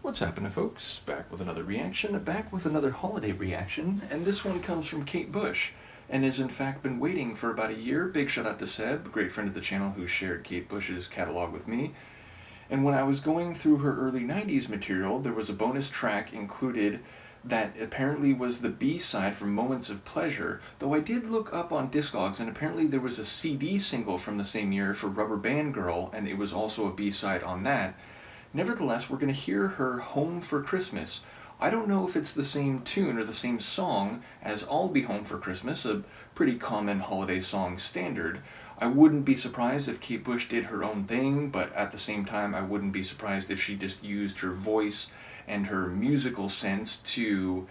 What's happening, folks? Back with another reaction, back with another holiday reaction, and this one comes from Kate Bush, and has in fact been waiting for about a year. Big shout out to Seb, a great friend of the channel who shared Kate Bush's catalog with me. And when I was going through her early 90s material, there was a bonus track included that apparently was the B-side from Moments of Pleasure, though I did look up on Discogs, and apparently there was a CD single from the same year for Rubber Band Girl, and it was also a B-side on that. Nevertheless, we're going to hear her Home for Christmas. I don't know if it's the same tune or the same song as I'll Be Home for Christmas, a pretty common holiday song standard. I wouldn't be surprised if Kate Bush did her own thing, but at the same time I wouldn't be surprised if she just used her voice and her musical sense to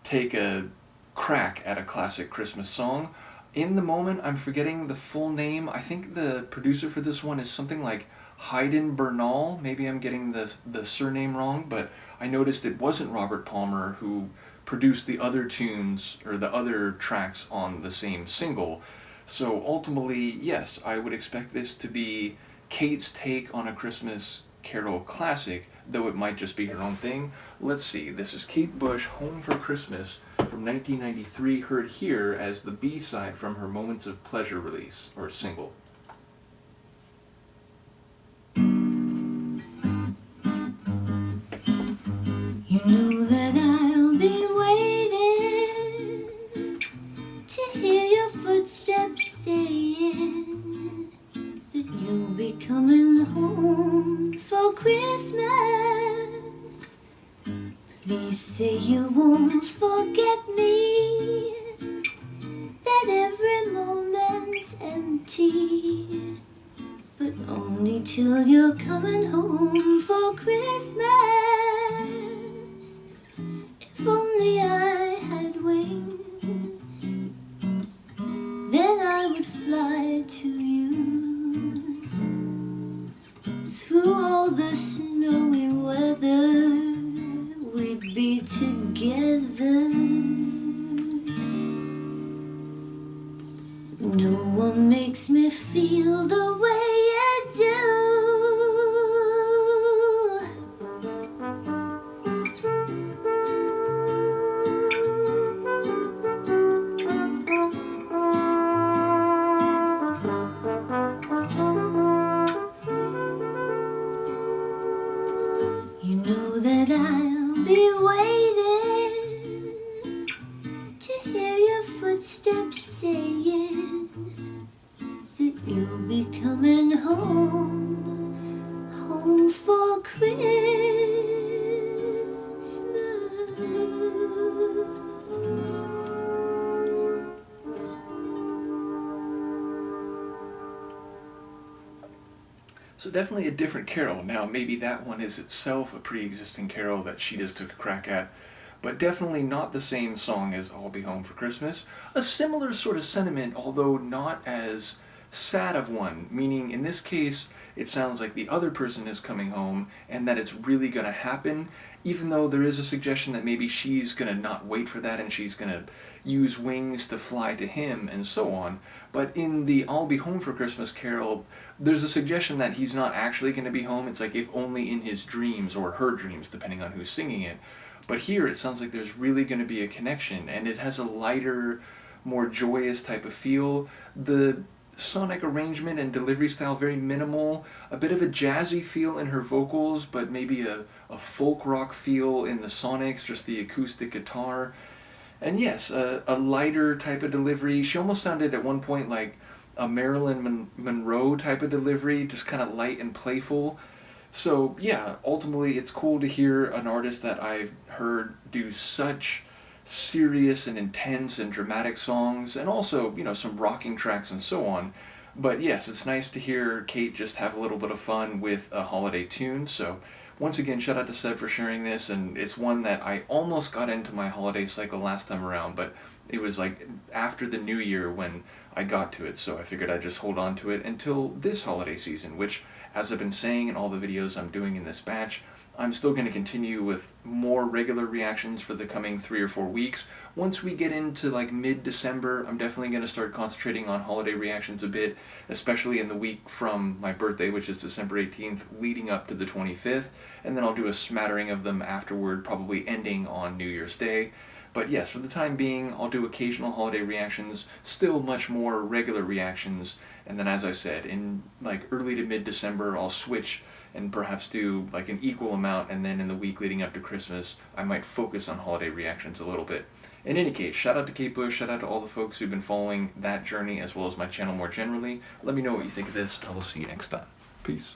take a crack at a classic Christmas song. In the moment, I'm forgetting the full name. I think the producer for this one is something like Hayden Bernal. Maybe I'm getting the surname wrong, but I noticed it wasn't Robert Palmer who produced the other tunes or the other tracks on the same single. So ultimately, yes, I would expect this to be Kate's take on a Christmas Carol classic, though it might just be her own thing. Let's see, this is Kate Bush, Home for Christmas from 1993, heard here as the B-side from her Moments of Pleasure release, or single. You know that I'll be waiting to hear your footsteps saying that you'll be coming home for Christmas. Please say you won't forget me, that every moment's empty, but only till you're coming home for Christmas. If only I had wings, then I would fly to you through all the snowy weather. We'd be together. No one makes me feel the way you do. You know that I'll be waiting to hear your footsteps saying that you'll be coming home for Christmas. So definitely a different carol. Now maybe that one is itself a pre-existing carol that she just took a crack at, but definitely not the same song as I'll Be Home for Christmas. A similar sort of sentiment, although not as sad of one, meaning in this case it sounds like the other person is coming home and that it's really going to happen, even though there is a suggestion that maybe she's going to not wait for that and she's going to use wings to fly to him and so on. But in the I'll Be Home for Christmas carol, there's a suggestion that he's not actually going to be home. It's like if only in his dreams or her dreams, depending on who's singing it. But here it sounds like there's really going to be a connection, and it has a lighter, more joyous type of feel. The sonic arrangement and delivery style very minimal, a bit of a jazzy feel in her vocals, but maybe a folk rock feel in the sonics, just the acoustic guitar. And yes, a lighter type of delivery. She almost sounded at one point like a Marilyn Monroe type of delivery, just kind of light and playful. So yeah, ultimately it's cool to hear an artist that I've heard do such serious and intense and dramatic songs, and also, you know, some rocking tracks and so on. But yes, it's nice to hear Kate just have a little bit of fun with a holiday tune. So once again, shout out to Seb for sharing this, and it's one that I almost got into my holiday cycle last time around, but it was like after the new year when I got to it, so I figured I'd just hold on to it until this holiday season, which, as I've been saying in all the videos I'm doing in this batch, I'm still going to continue with more regular reactions for the coming 3 or 4 weeks. Once we get into like mid-December, I'm definitely going to start concentrating on holiday reactions a bit, especially in the week from my birthday, which is December 18th, leading up to the 25th, and then I'll do a smattering of them afterward, probably ending on New Year's Day. But yes, for the time being, I'll do occasional holiday reactions, still much more regular reactions, and then as I said, in like early to mid-December, I'll switch and perhaps do like an equal amount, and then in the week leading up to Christmas, I might focus on holiday reactions a little bit. In any case, shout out to Kate Bush, shout out to all the folks who've been following that journey as well as my channel more generally. Let me know what you think of this. I will see you next time. Peace.